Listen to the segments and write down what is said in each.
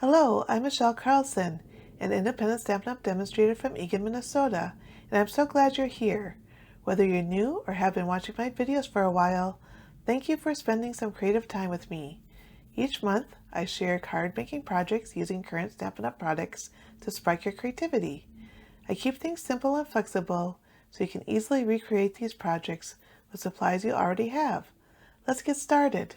Hello, I'm Michelle Carlson, an independent Stampin' Up! Demonstrator from Eagan, Minnesota, and I'm so glad you're here. Whether you're new or have been watching my videos for a while, thank you for spending some creative time with me. Each month, I share card making projects using current Stampin' Up! Products to spark your creativity. I keep things simple and flexible so you can easily recreate these projects with supplies you already have. Let's get started.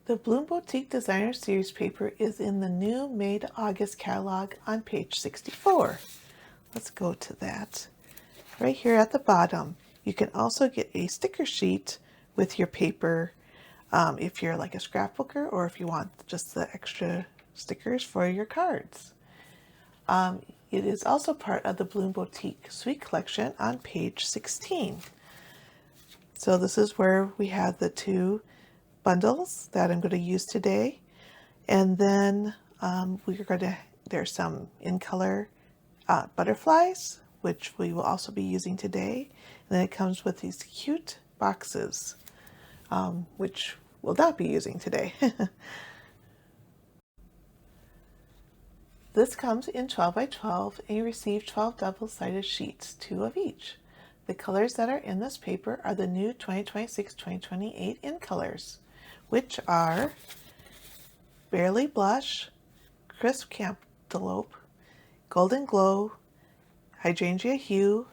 The Bloom Boutique Designer Series paper is in the new May to August catalog on page 64. Let's go to that. Right here at the bottom, you can also get a sticker sheet with your paper if you're like a scrapbooker or if you want just the extra stickers for your cards. It is also part of the Bloom Boutique Suite collection on page 16. So this is where we have the two bundles that I'm going to use today, and then there's some in color butterflies which we will also be using today, and then it comes with these cute boxes which we'll not be using today. This comes in 12 by 12 and you receive 12 double-sided sheets, 2 of each. The colors that are in this paper are the new 2026-2028 in colors, which are Barely Blush, Crisp Cantaloupe, Golden Glow, Hydrangea Hue,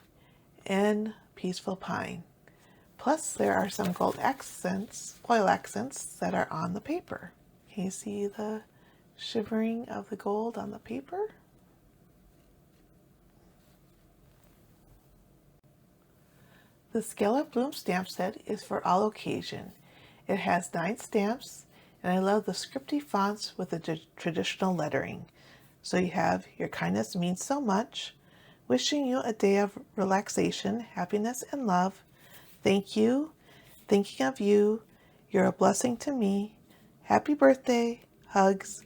and Peaceful Pine. Plus there are some gold accents, foil accents that are on the paper. Can you see the shimmering of the gold on the paper? The Scallop Bloom stamp set is for all occasion. It has 9 stamps, and I love the scripty fonts with the traditional lettering. So you have Your Kindness Means So Much, Wishing You a Day of Relaxation, Happiness, and Love, Thank You, Thinking of You, You're a Blessing to Me, Happy Birthday, Hugs,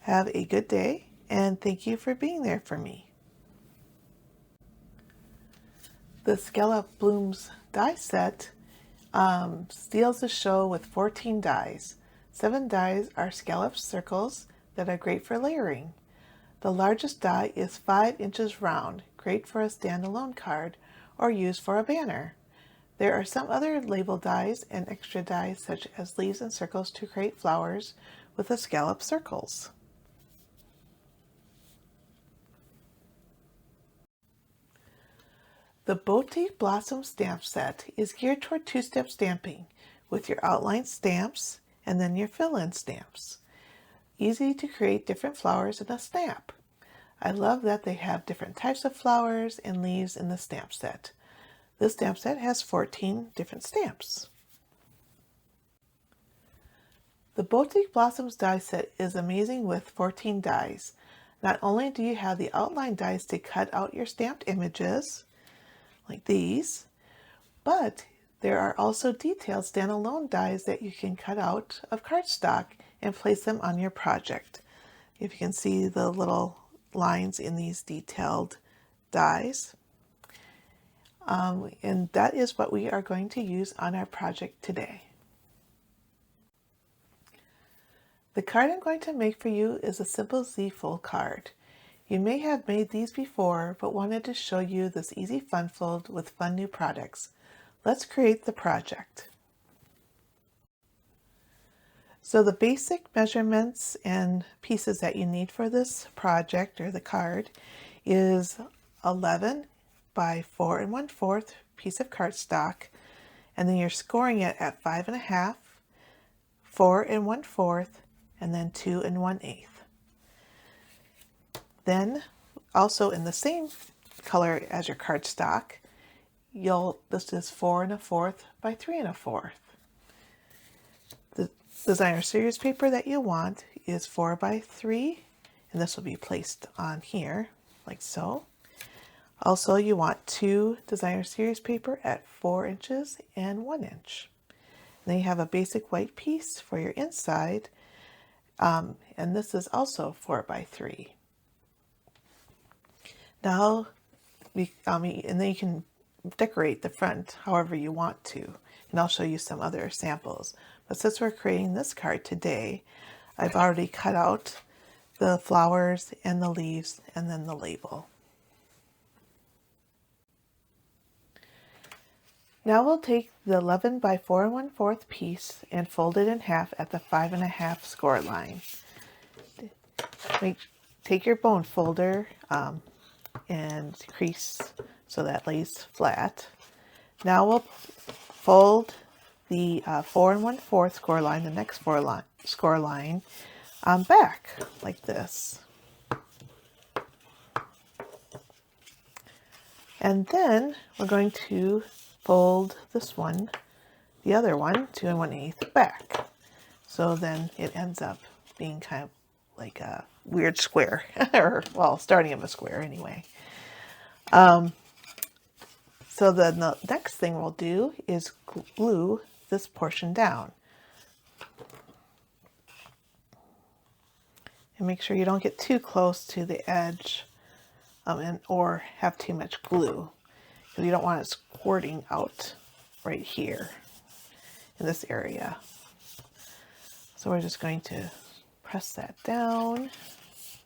Have a Good Day, and Thank You for Being There for Me. The Scallop Blooms die set steals the show with 14 dies. 7 dies are scallop circles that are great for layering. The largest die is 5 inches round, great for a standalone card or used for a banner. There are some other label dies and extra dies such as leaves and circles to create flowers with the scallop circles. The Boutique Blossom stamp set is geared toward two-step stamping with your outline stamps and then your fill-in stamps. Easy to create different flowers in a stamp. I love that they have different types of flowers and leaves in the stamp set. This stamp set has 14 different stamps. The Boutique Blossoms die set is amazing with 14 dies. Not only do you have the outline dies to cut out your stamped images, like these, but there are also detailed standalone dies that you can cut out of cardstock and place them on your project. If you can see the little lines in these detailed dies. And that is what we are going to use on our project today. The card I'm going to make for you is a simple Z-fold card. You may have made these before, but wanted to show you this easy fun fold with fun new products. Let's create the project. So the basic measurements and pieces that you need for this project or the card is 11 by 4 1/4 piece of cardstock, and then you're scoring it at 5 1/2, 4 1/4, and then 2 1/8. Then also in the same color as your cardstock, this is 4 1/4 by 3 1/4. The designer series paper that you want is 4 by 3, and this will be placed on here like so. Also, you want 2 designer series paper at 4 inches and 1 inch. And then you have a basic white piece for your inside, and this is also 4 by 3. Now, and then you can decorate the front however you want to, and I'll show you some other samples. But since we're creating this card today, I've already cut out the flowers and the leaves and then the label. Now we'll take the 11 by 4 1/4 piece and fold it in half at the 5.5 score line. Take your bone folder and crease so that lays flat. Now we'll fold the 4 1/4 score line, the next score line, back like this. And then we're going to fold this one, the other one, 2 1/8 back. So then it ends up being kind of like a weird square, or well, starting of a square anyway. So then the next thing we'll do is glue this portion down. And make sure you don't get too close to the edge or have too much glue, because you don't want it squirting out right here in this area. So we're just going to press that down.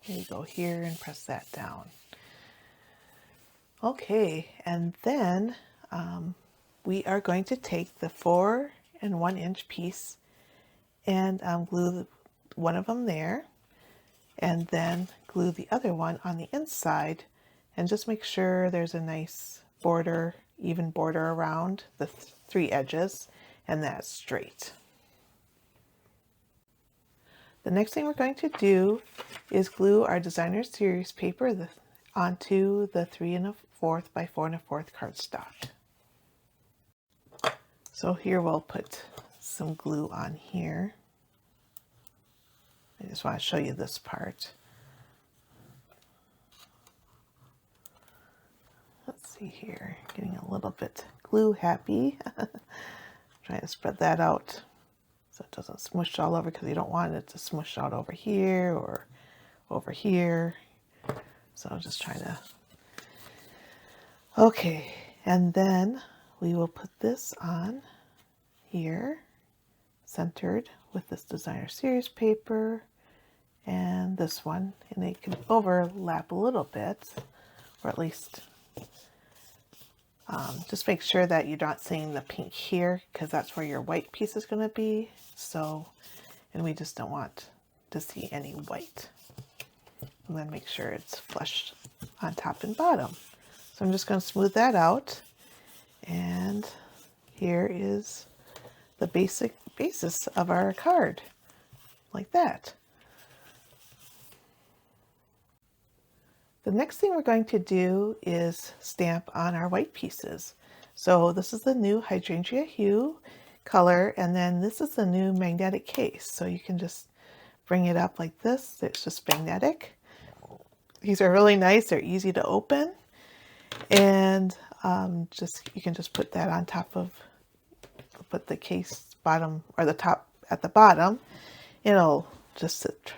You go here and press that down. Okay, and then we are going to take the 4 1/inch piece and glue one of them there, and then glue the other one on the inside, and just make sure there's a nice border, even border around the 3 edges, and that's straight. The next thing we're going to do is glue our designer series paper onto the 3 1/4 by 4 1/4 cardstock. So here we'll put some glue on here. I just want to show you this part. Let's see here, getting a little bit glue happy. Trying to spread that out so it doesn't smush all over, because you don't want it to smush out over here or over here. So I'm just trying to. Okay, and then we will put this on here, centered with this designer series paper and this one, and they can overlap a little bit, or at least just make sure that you're not seeing the pink here, because that's where your white piece is going to be. So, and we just don't want to see any white. And then make sure it's flush on top and bottom. So I'm just going to smooth that out, and here is the basis of our card, like that. The next thing we're going to do is stamp on our white pieces. So this is the new hydrangea hue color, and then this is the new magnetic case. So you can just bring it up like this. It's just magnetic. These are really nice. They're easy to open, and you can just put that on top of, put the case bottom or the top at the bottom. It'll just sit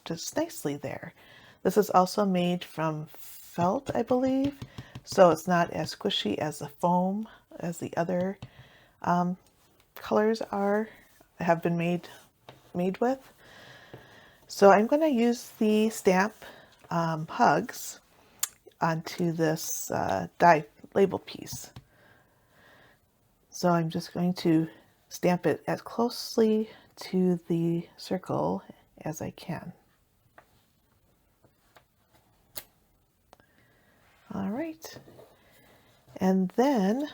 just nicely there. This is also made from felt, I believe, so it's not as squishy as the foam as the other colors have been made with. So I'm going to use the stamp hugs onto this die label piece. So I'm just going to stamp it as closely to the circle as I can. All right, and then,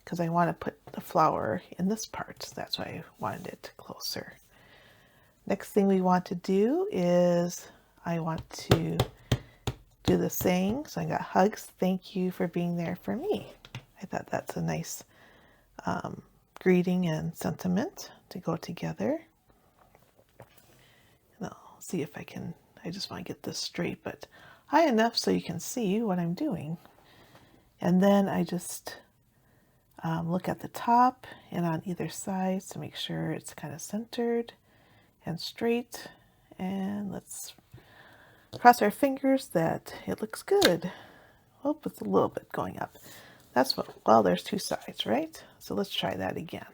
because I want to put the flower in this part, so that's why I wanted it closer. Next thing we want to do is I want to do the saying. So I got hugs, thank you for being there for me. I thought that's a nice greeting and sentiment to go together. And I'll see if I just want to get this straight, but high enough so you can see what I'm doing. And then I just look at the top and on either side to make sure it's kind of centered and straight. And let's cross our fingers that it looks good. Oh, it's a little bit going up. That's what, well, there's 2 sides, right? So let's try that again.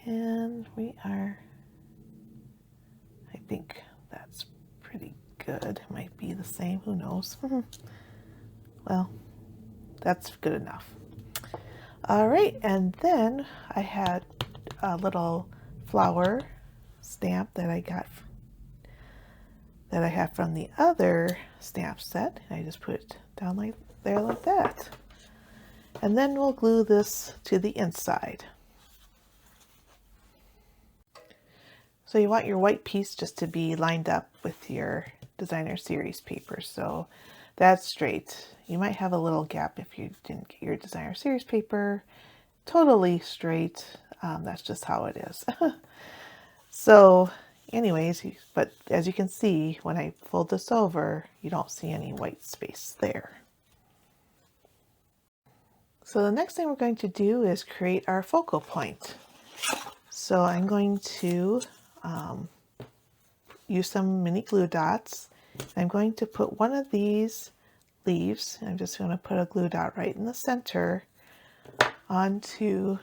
And I think that's pretty good. It might be the same, who knows? Well, that's good enough. All right, and then I had a little flower stamp that I have from the other stamp set. And I just put it down like that. And then we'll glue this to the inside. So you want your white piece just to be lined up with your designer series paper. So that's straight. You might have a little gap if you didn't get your designer series paper totally straight. That's just how it is. So anyways, but as you can see, when I fold this over, you don't see any white space there. So the next thing we're going to do is create our focal point. So I'm going to use some mini glue dots. I'm going to put one of these leaves, I'm just going to put a glue dot right in the center onto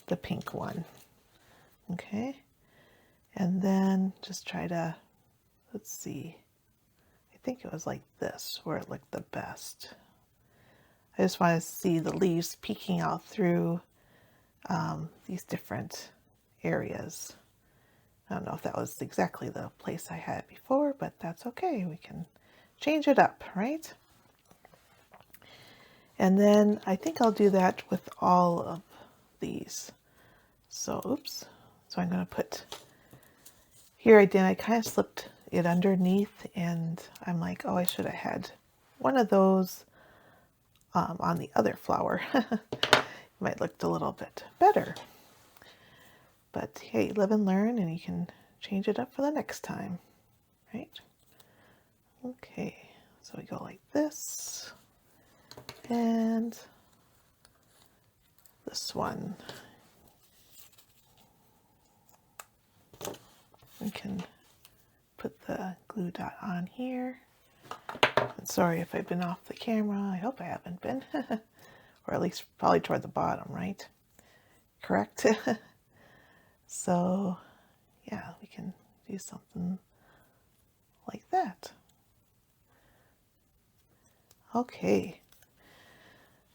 the pink one. Okay, and then just try to, let's see, I think it was like this where it looked the best. I just want to see the leaves peeking out through these different areas. I don't know if that was exactly the place I had before, but that's okay. We can change it up, right? And then I think I'll do that with all of these. So, oops. So I'm going to put, here I kind of slipped it underneath, and I'm like, oh, I should have had one of those on the other flower. Might look a little bit better. But hey, live and learn, and you can change it up for the next time, right? Okay, so we go like this, and this one. We can put the glue dot on here. And sorry if I've been off the camera. I hope I haven't been. Or at least probably toward the bottom, right? Correct? So, yeah, we can do something like that. Okay.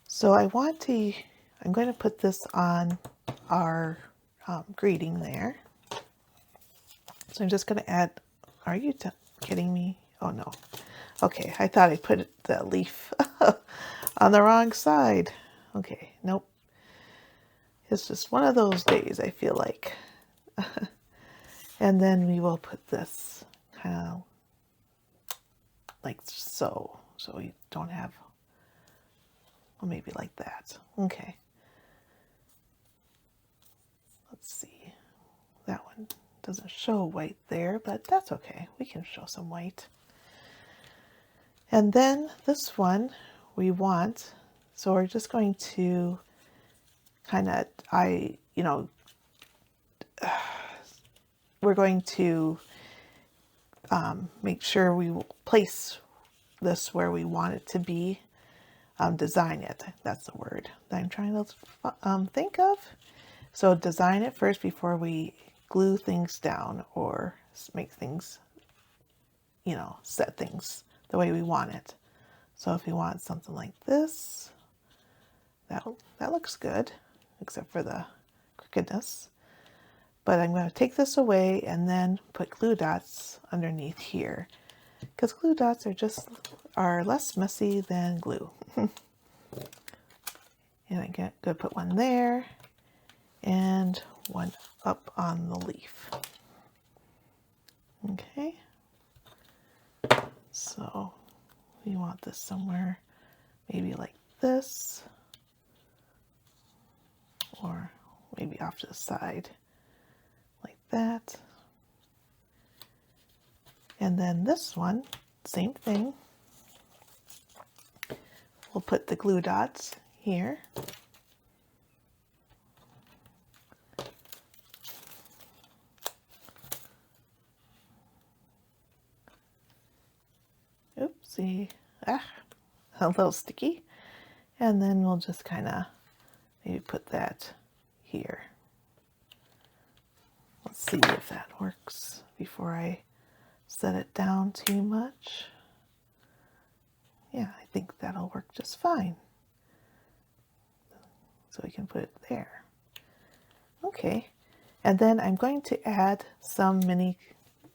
So I'm going to put this on our greeting there. So I'm just going to add, are you kidding me? Oh no. Okay, I thought I put the leaf on the wrong side. Okay, nope. It's just one of those days, I feel like. And then we will put this kind of like so. So we don't have, well, maybe like that. Okay. Let's see. That one doesn't show white there, but that's okay. We can show some white. And then this one we want, so we're just going to kind of, we're going to make sure we place this where we want it to be, design it. That's the word that I'm trying to think of. So design it first before we glue things down or make things, set things the way we want it. So if we want something like this, that looks good, except for the crookedness. But I'm going to take this away and then put glue dots underneath here, because glue dots are less messy than glue. And I'm going to put one there and one up on the leaf. Okay. So we want this somewhere maybe like this, or maybe off to the side like that. And then this one, same thing. We'll put the glue dots here. Oopsie, a little sticky. And then we'll just kind of maybe put that here. Let's see if that works before I set it down too much. Yeah, I think that'll work just fine. So we can put it there. Okay, and then I'm going to add some mini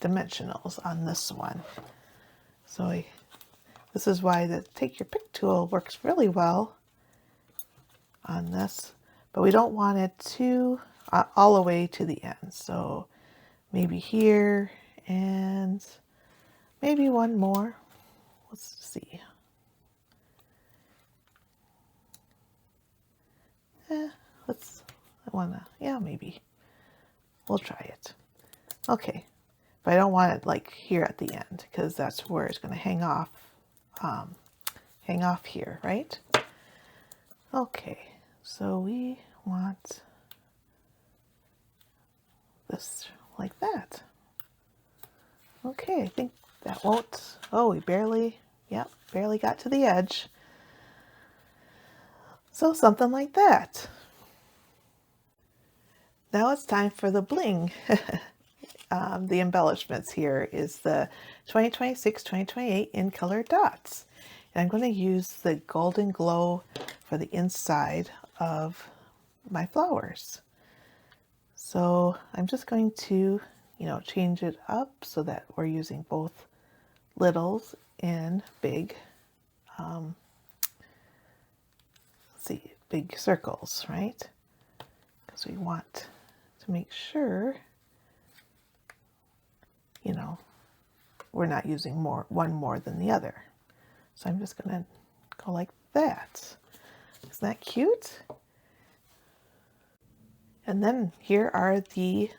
dimensionals on this one. So this is why the take your pick tool works really well on this, but we don't want it to all the way to the end. So maybe here and maybe one more. Let's see. Yeah, maybe. We'll try it. Okay, but I don't want it like here at the end because that's where it's going to hang off here, right? Okay, so we want this like that. Okay, I think that won't, oh, we barely got to the edge. So something like that. Now it's time for the bling. The embellishments here is the 2026-2028 in color dots. And I'm going to use the golden glow for the inside of my flowers. So I'm just going to, change it up so that we're using both littles and big, big circles, right? Because we want to make sure, we're not using one more than the other. So I'm just going to go like that. Isn't that cute? And then here are the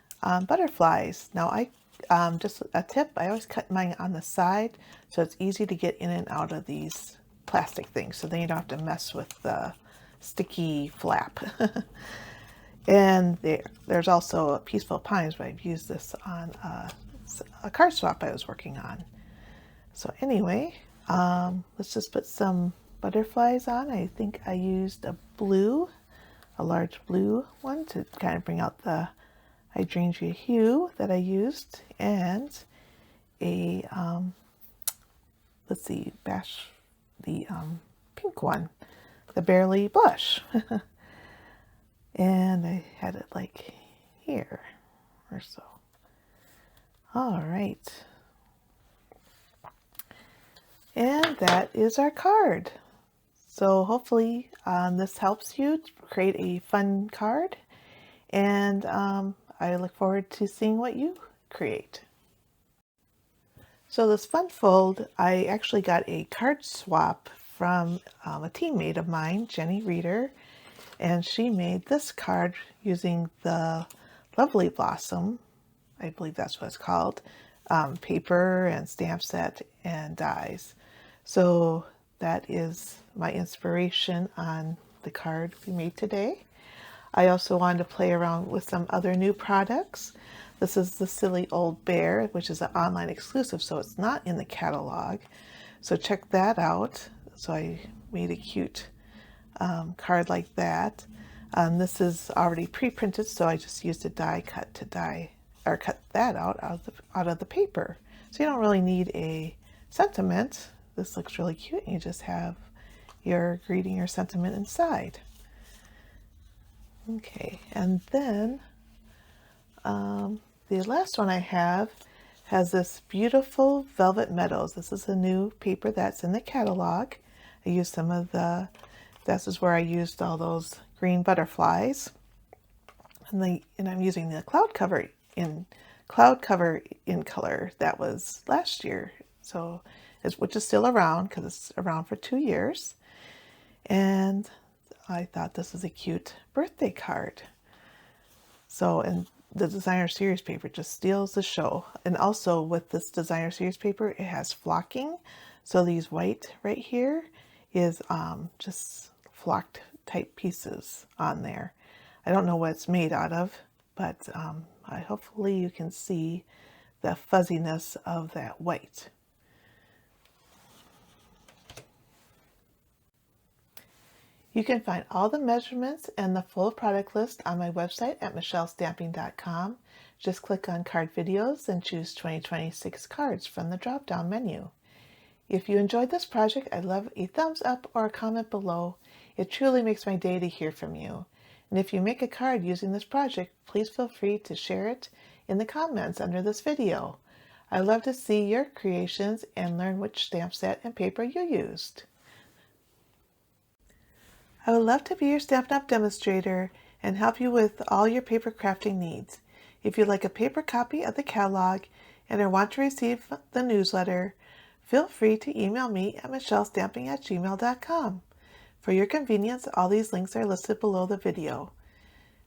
butterflies. Now just a tip, I always cut mine on the side so it's easy to get in and out of these plastic things, so then you don't have to mess with the sticky flap. And there's also Peaceful Pines, but I've used this on a card swap I was working on. So anyway, let's just put some butterflies on. I think I used a large blue one to kind of bring out the hydrangea hue that I used, and a the pink one, the Barely Bush. And I had it like here or so. All right. And that is our card. So hopefully this helps you create a fun card, and I look forward to seeing what you create. So this fun fold, I actually got a card swap from a teammate of mine, Jenny Reeder, and she made this card using the Lovely Blossom, I believe that's what it's called, paper and stamp set and dies. So that is my inspiration on the card we made today. I also wanted to play around with some other new products. This is the Silly Old Bear, which is an online exclusive, so it's not in the catalog. So check that out. So I made a cute card like that. This is already pre-printed, so I just used a die cut cut that out of the paper. So you don't really need a sentiment. This looks really cute, and you just have your greeting or sentiment inside. Okay, and then the last one I have has this beautiful Velvet Meadows. This is a new paper that's in the catalog. I used this is where I used all those green butterflies. And I'm using the cloud cover in color that was last year. So which is still around because it's around for 2 years. And I thought this was a cute birthday card. So, and the designer series paper just steals the show. And also with this designer series paper, it has flocking. So these white right here is just flocked type pieces on there. I don't know what it's made out of, but hopefully you can see the fuzziness of that white. You can find all the measurements and the full product list on my website at michellesstamping.com. Just click on Card Videos and choose 2026 cards from the drop-down menu. If you enjoyed this project, I'd love a thumbs up or a comment below. It truly makes my day to hear from you. And if you make a card using this project, please feel free to share it in the comments under this video. I love to see your creations and learn which stamp set and paper you used. I would love to be your Stampin' Up! Demonstrator and help you with all your paper crafting needs. If you'd like a paper copy of the catalog and or want to receive the newsletter, feel free to email me at michellesstamping@gmail.com. For your convenience, all these links are listed below the video.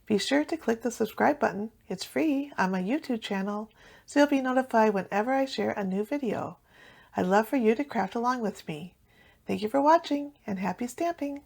Be sure to click the subscribe button. It's free on my YouTube channel, so you'll be notified whenever I share a new video. I'd love for you to craft along with me. Thank you for watching and happy stamping!